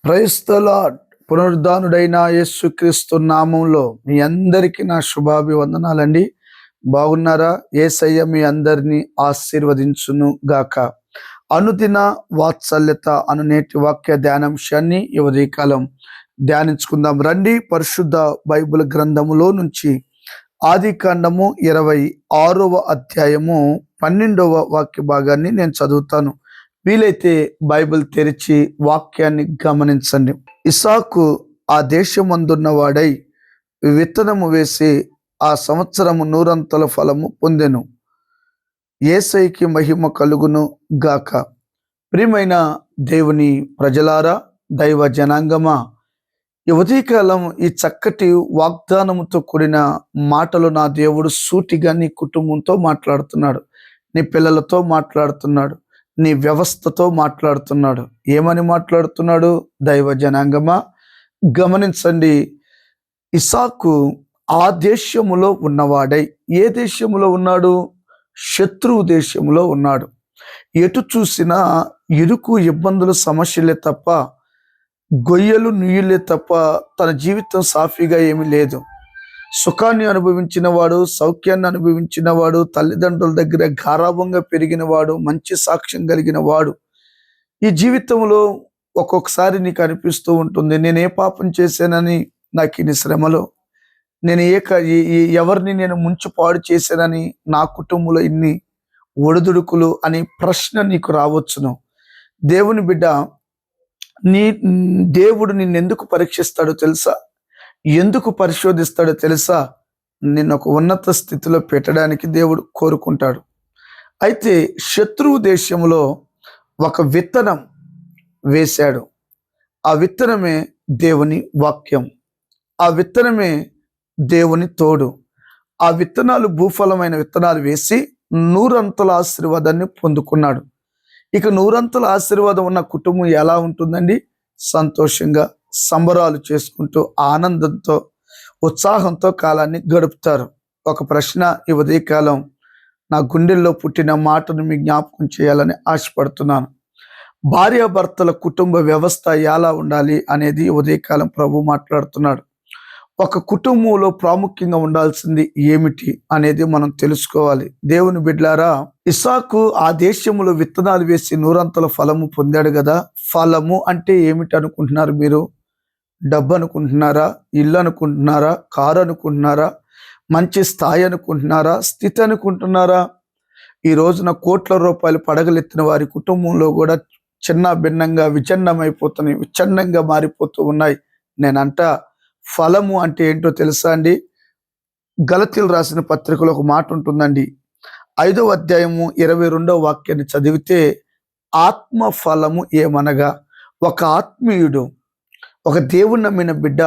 Praise the lord. పునరుద్ధానుడైన యేసుక్రీస్తు నామంలో మీ అందరికీ నా శుభాభివందనాలండి. బాగున్నారా? యేసయ్య మీ అందరినీ ఆశీర్వదించును గాక. అనుదిన వాత్సల్యత అను నేటి వాక్య ధ్యానాంశాన్ని ఈ ఉదయకాలం ధ్యానించుకుందాం రండి. పరిశుద్ధ బైబిల్ గ్రంథములో నుంచి ఆదికాండము 26వ అధ్యాయము 12వ వాక్య భాగాన్ని నేను చదువుతాను. వీలైతే బైబిల్ తెరిచి వాక్యాన్ని గమనించండి. ఇసాకు ఆ దేశమందున్న వాడై విత్తనము వేసి ఆ సంవత్సరము 100 ఫలము పొందెను. యేసయ్యకి మహిమ కలుగును గాక. ప్రియమైన దేవుని ప్రజలారా, దైవ జనాంగమా, ఈ ఉదయకాలం ఈ చక్కటి వాగ్దానముతో కూడిన మాటలు నా దేవుడు సూటిగా నీ కుటుంబంతో మాట్లాడుతున్నాడు, నీ పిల్లలతో మాట్లాడుతున్నాడు, నీ వ్యవస్థతో మాట్లాడుతున్నాడు. ఏమని మాట్లాడుతున్నాడు? దైవ జనాంగమా గమనించండి. ఇసాకు ఆ దేశములో ఉన్నవాడై, ఏ దేశములో ఉన్నాడు? శత్రువు దేశంలో ఉన్నాడు. ఎటు చూసినా ఇరుకు, ఇబ్బందులు, సమస్యలే తప్ప, గొయ్యలు, నుయ్యులే తప్ప తన జీవితం సాఫీగా ఏమీ లేదు. సుఖాన్ని అనుభవించిన వాడు, సౌఖ్యాన్ని అనుభవించిన వాడు, తల్లిదండ్రుల దగ్గర గారాభంగా పెరిగిన వాడు, మంచి సాక్ష్యం కలిగిన వాడు, ఈ జీవితంలో ఒక్కొక్కసారి నీకు అనిపిస్తూ ఉంటుంది, నేనే పాపం చేశానని నాకు ఇన్ని శ్రమలు, నేను ఎవరిని నేను ముంచి పాడు చేశానని నా కుటుంబంలో ఇన్ని ఒడిదుడుకులు అనే ప్రశ్న నీకు రావచ్చును. దేవుని బిడ్డ, దేవుడు నిన్నెందుకు పరీక్షిస్తాడో తెలుసా? ఎందుకు పరిశోధిస్తాడో తెలుసా? నిన్ను ఒక ఉన్నత స్థితిలో పెట్టడానికి దేవుడు కోరుకుంటాడు. అయితే శత్రువు దేశంలో ఒక విత్తనం వేశాడు. ఆ విత్తనమే దేవుని వాక్యం, ఆ విత్తనమే దేవుని తోడు. ఆ విత్తనాలు భూఫలమైన విత్తనాలు వేసి 100 ఆశీర్వాదాన్ని పొందుకున్నాడు. ఇక 100 ఆశీర్వాదం ఉన్న కుటుంబం ఎలా ఉంటుందండి? సంతోషంగా సంబరాలు చేసుకుంటూ ఆనందంతో ఉత్సాహంతో కాలాన్ని గడుపుతారు. ఒక ప్రశ్న ఈ ఉదయకాలం నా గుండెల్లో పుట్టిన మాటను మీ జ్ఞాపకం చేయాలని ఆశపడుతున్నాను. భార్యాభర్తల కుటుంబ వ్యవస్థ ఎలా ఉండాలి అనేది ఉదయకాలం ప్రభు మాట్లాడుతున్నాడు. ఒక కుటుంబంలో ప్రాముఖ్యంగా ఉండాల్సింది ఏమిటి అనేది మనం తెలుసుకోవాలి. దేవుని బిడ్డలారా, ఇసాకు ఆ దేశంలో విత్తనాలు వేసి 100 ఫలము పొందాడు కదా. ఫలము అంటే ఏమిటి అనుకుంటున్నారు మీరు? డబ్బు అనుకుంటున్నారా? ఇల్లు అనుకుంటున్నారా? కారు అనుకుంటున్నారా? మంచి స్థాయి అనుకుంటున్నారా? స్థితి అనుకుంటున్నారా? ఈ రోజున కోట్ల రూపాయలు పడగలెత్తిన వారి కుటుంబంలో కూడా చిన్న భిన్నంగా విచ్ఛిన్నమైపోతున్నాయి, విచ్ఛిన్నంగా మారిపోతూ ఉన్నాయి. నేనంట ఫలము అంటే ఏంటో తెలుసా అండి? గలతీయులు రాసిన పత్రికలో ఒక మాట ఉంటుందండి. 5వ అధ్యాయము 22వ వాక్యాన్ని చదివితే, ఆత్మ ఫలము ఏమనగా, ఒక ఆత్మీయుడు, ఒక దేవుని నమ్మిన బిడ్డ,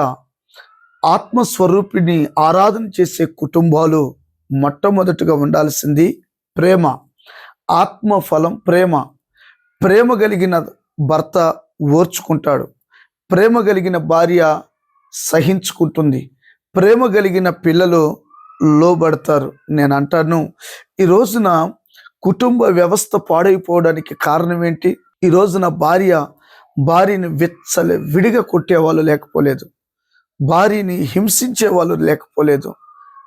ఆత్మస్వరూపిణి ఆరాధన చేసే కుటుంబాలు మొట్టమొదటిగా ఉండాల్సింది ప్రేమ. ఆత్మ ఫలం ప్రేమ. ప్రేమ కలిగిన భర్త ఓర్చుకుంటాడు, ప్రేమ కలిగిన భార్య సహించుకుంటుంది, ప్రేమ కలిగిన పిల్లలు లోబడతారు. నేను అంటాను, ఈ రోజున కుటుంబ వ్యవస్థ పాడైపోవడానికి కారణం ఏంటి? ఈ రోజున భార్యని విడిగా కొట్టేవాళ్ళు లేకపోలేదు, భార్యని హింసించే వాళ్ళు లేకపోలేదు.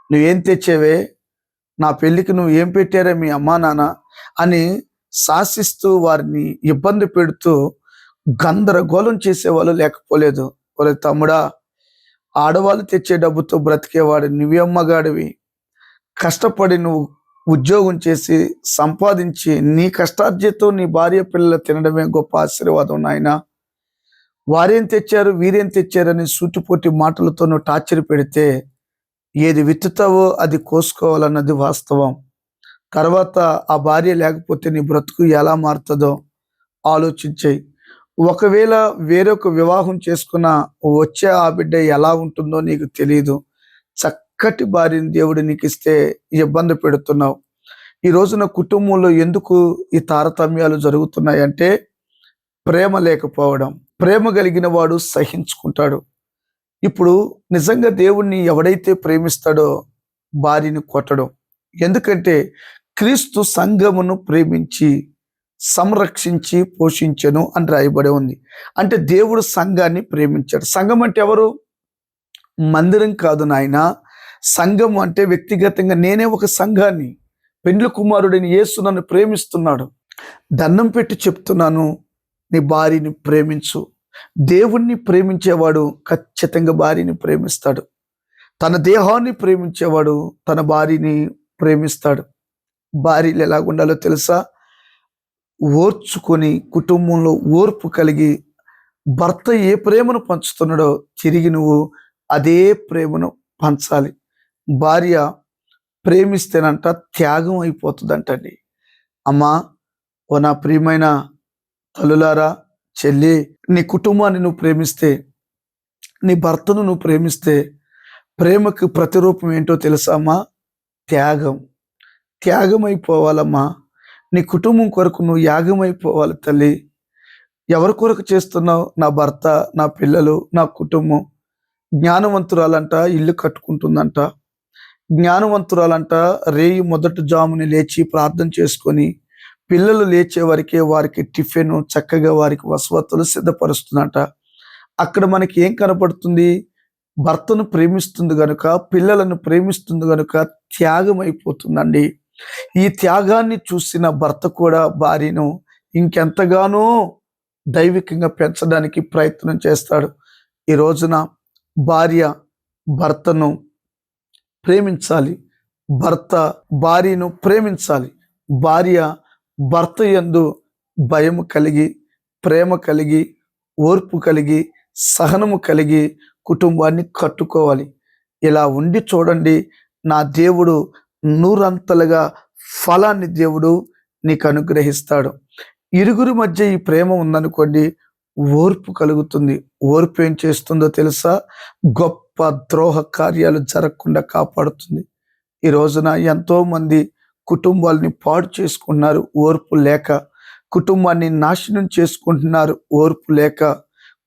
నువ్వేం తెచ్చేవే, నా పెళ్ళికి నువ్వు ఏం పెట్టారే మీ అమ్మా నాన్న అని శాసిస్తూ వారిని ఇబ్బంది పెడుతూ గందరగోళం చేసేవాళ్ళు లేకపోలేదు. ఒరే తమ్ముడా, ఆడవాళ్ళు తెచ్చే డబ్బుతో బ్రతికేవాడు నువ్వే అమ్మగాడివి. కష్టపడి నువ్వు ఉద్యోగం చేసి సంపాదించి నీ కష్టార్జితం నీ భార్య పిల్లలు తినడమే గొప్ప ఆశీర్వాదం నాయన. వారేం తెచ్చారు, వీరేం తెచ్చారని సూటిపోటి మాటలతో నువ్వు టార్చర్ పెడితే ఏది విత్తుతావో అది కోసుకోవాలన్నది వాస్తవం. తర్వాత ఆ భార్య లేకపోతే నీ బ్రతుకు ఎలా మారుతుందో ఆలోచించేయి. ఒకవేళ వేరొక వివాహం చేసుకున్న వచ్చే ఆ బిడ్డ ఎలా ఉంటుందో నీకు తెలియదు. చక్కటి భార్యని దేవుడు నీకు ఇస్తే ఇబ్బంది పెడుతున్నావు. ఈ రోజున కుటుంబంలో ఎందుకు ఈ తారతమ్యాలు జరుగుతున్నాయంటే ప్రేమ లేకపోవడం. ప్రేమ కలిగిన వాడు సహించుకుంటాడు. ఇప్పుడు నిజంగా దేవుణ్ణి ఎవడైతే ప్రేమిస్తాడో భార్యని కొట్టడం. ఎందుకంటే క్రీస్తు సంఘమును ప్రేమించి సంరక్షించి పోషించెను అని రాయబడి ఉంది. అంటే దేవుడు సంఘాన్ని ప్రేమించాడు. సంఘం అంటే ఎవరు? మందిరం కాదు నాయన. సంఘం అంటే వ్యక్తిగతంగా నేనే ఒక సంఘాన్ని. పెండ్లి కుమారుడైన యేసు నన్ను ప్రేమిస్తున్నాడు. దండం పెట్టి చెప్తున్నాను, నీ భార్యని ప్రేమించు. దేవుణ్ణి ప్రేమించేవాడు ఖచ్చితంగా భార్యని ప్రేమిస్తాడు. తన దేహాన్ని ప్రేమించేవాడు తన భార్యని ప్రేమిస్తాడు. భార్యలు ఎలాగుండాలో తెలుసా? ఓర్చుకొని, కుటుంబంలో ఓర్పు కలిగి, భర్త ఏ ప్రేమను పంచుతున్నాడో తిరిగి నువ్వు అదే ప్రేమను పంచాలి. భార్య ప్రేమిస్తేనంట త్యాగం అయిపోతుందంటండి. అమ్మా, ఓ నా ప్రియమైన తల్లులారా, చెల్లి, నీ కుటుంబాన్ని నువ్వు ప్రేమిస్తే, నీ భర్తను నువ్వు ప్రేమిస్తే, ప్రేమకు ప్రతిరూపం ఏంటో తెలుసా అమ్మా? త్యాగం. త్యాగం అయిపోవాలమ్మా. నీ కుటుంబం కొరకు నువ్వు యాగం అయిపోవాలి తల్లి. ఎవరి కొరకు చేస్తున్నావు? నా భర్త, నా పిల్లలు, నా కుటుంబం. జ్ఞానవంతురాలంట ఇల్లు కట్టుకుంటుందంట. జ్ఞానవంతురాలంట రేయి మొదటి జాముని లేచి ప్రార్థన చేసుకొని పిల్లలు లేచే వరకే వారికి టిఫిన్ చక్కగా వారికి వసతులు సిద్ధపరుస్తుందంట. అక్కడ మనకి ఏం కనపడుతుంది? భర్తను ప్రేమిస్తుంది గనుక, పిల్లలను ప్రేమిస్తుంది గనుక త్యాగం అయిపోతుందండి. ఈ త్యాగాన్ని చూసిన భర్త కూడా భార్యను ఇంకెంతగానో దైవికంగా పెంచడానికి ప్రయత్నం చేస్తాడు. ఈ రోజున భార్య భర్తను ప్రేమించాలి. భర్త భార్యను ప్రేమించాలి. భార్య భర్త యందు భయము కలిగి, ప్రేమ కలిగి, ఓర్పు కలిగి, సహనము కలిగి కుటుంబాన్ని కట్టుకోవాలి. ఇలా ఉండి చూడండి, నా దేవుడు నూరంతలుగా ఫలాన్ని దేవుడు నీకు అనుగ్రహిస్తాడు. ఇరుగురి మధ్య ఈ ప్రేమ ఉందనుకోండి, ఓర్పు కలుగుతుంది. ఓర్పు ఏం చేస్తుందో తెలుసా? గొప్ప ద్రోహ కార్యాలు జరగకుండా కాపాడుతుంది. ఈ రోజున ఎంతో మంది కుటుంబాలని పాడు చేసుకుంటున్నారు ఓర్పు లేక. కుటుంబాన్ని నాశనం చేసుకుంటున్నారు ఓర్పు లేక.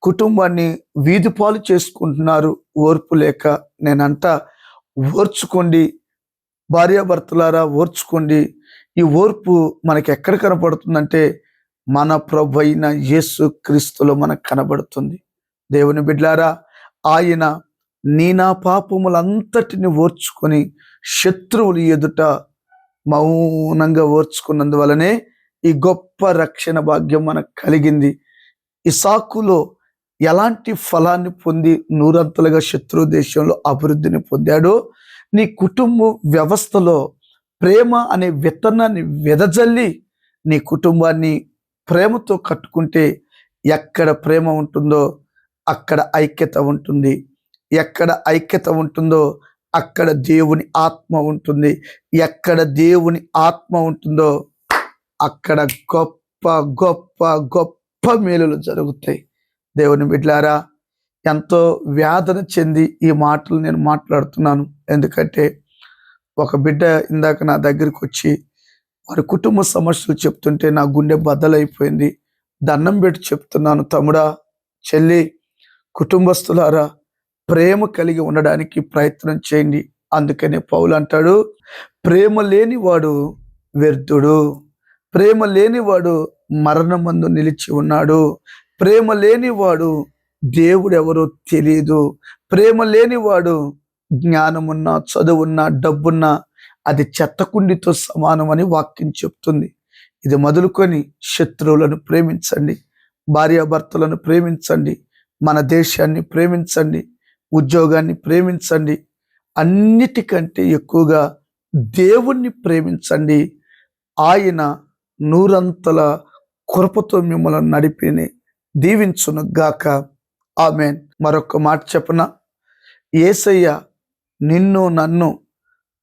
కుటుంబాన్ని వీధి పాలు చేసుకుంటున్నారు ఓర్పు లేక. నేనంట, ఓర్చుకోండి భార్యాభర్తలారా, ఓర్చుకోండి. ఈ ఓర్పు మనకి ఎక్కడ కనపడుతుందంటే మన ప్రభు అయిన యేసు క్రీస్తులో మనకు కనబడుతుంది. దేవుని బిడ్డలారా, ఆయన నీ నా పాపములంతటిని ఓర్చుకొని శత్రువులు ఎదుట మౌనంగా ఓర్చుకున్నందువలనే ఈ గొప్ప రక్షణ భాగ్యం మనకు కలిగింది. ఇసాకులో ఎలాంటి ఫలాన్ని పొంది నూరంతలుగా శత్రు దేశంలో అభివృద్ధిని పొందాడో, నీ కుటుంబ వ్యవస్థలో ప్రేమ అనే విత్తనాన్ని వెదజల్లి నీ కుటుంబాన్ని ప్రేమతో కట్టుకుంటే, ఎక్కడ ప్రేమ ఉంటుందో అక్కడ ఐక్యత ఉంటుంది. ఎక్కడ ఐక్యత ఉంటుందో అక్కడ దేవుని ఆత్మ ఉంటుంది. ఎక్కడ దేవుని ఆత్మ ఉంటుందో అక్కడ గొప్ప గొప్ప గొప్ప మేలులు జరుగుతాయి. దేవుని బిడ్డలారా, ఎంతో వేదన చెంది ఈ మాటలు నేను మాట్లాడుతున్నాను. ఎందుకంటే ఒక బిడ్డ ఇందాక నా దగ్గరికి వచ్చి వారి కుటుంబ సమస్యలు చెప్తుంటే నా గుండె బద్దలైపోయింది. దండం పెట్టి చెప్తున్నాను, తమ్ముడా, చెల్లి, కుటుంబస్తులారా, ప్రేమ కలిగి ఉండడానికి ప్రయత్నం చేయండి. అందుకనే పౌలు అంటాడు, ప్రేమ లేనివాడు వ్యర్థుడు, ప్రేమ లేనివాడు మరణమందు నిలిచి ఉన్నాడు, ప్రేమ లేనివాడు దేవుడెవరో తెలియదు, ప్రేమ లేనివాడు జ్ఞానమున్నా, చదువున్నా, డబ్బున్నా అది చెత్తకుండితో సమానమని వాక్యం చెప్తుంది. ఇది మొదలుకొని శత్రువులను ప్రేమించండి, భార్యాభర్తలను ప్రేమించండి, మన దేశాన్ని ప్రేమించండి, ఉద్యోగాన్ని ప్రేమించండి, అన్నిటికంటే ఎక్కువగా దేవుణ్ణి ప్రేమించండి. ఆయన నూరంతల కృపతో మిమ్మల్ని నడిపిని దీవించును గాక. ఆమేన్. మరొక మాట చెప్పనా? యేసయ్య నిన్ను నన్ను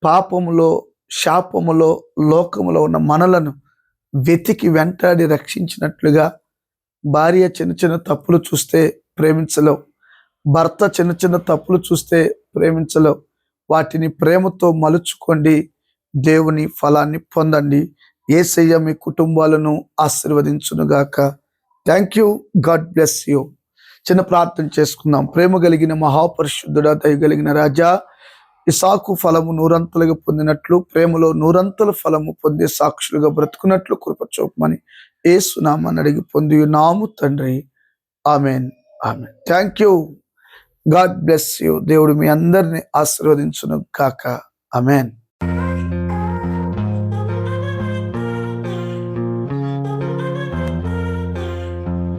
పాపములో, శాపములో, లోకములో ఉన్న మనలను వెతికి వెంటాడి రక్షించినట్లుగా భార్య చిన్న చిన్న తప్పులు చూస్తే ప్రేమించలేవు, భర్త చిన్న చిన్న తప్పులు చూస్తే ప్రేమించలేవు. వాటిని ప్రేమతో మలుచుకోండి, దేవుని ఫలాన్ని పొందండి. యేసయ్య మీ కుటుంబాలను ఆశీర్వదించునుగాక. Thank you. God bless you. చిన్న ప్రార్థన చేసుకుందాం. ప్రేమ కలిగిన మహాపరిశుద్ధుడా, దయగలిగిన రాజా, ఇసాకు ఫలము నూరంతలుగా పొందినట్లు ప్రేమలో నూరంతల ఫలము పొందే సాక్షులుగా బ్రతుకున్నట్లు కృప చూపమని యేసు నామమున అడిగి పొంది ఉన్నాము తండ్రి. Amen. Amen. Thank you. God bless you. దేవుడు మీ అందరిని ఆశీర్వదించును గాక. ఆమెన్.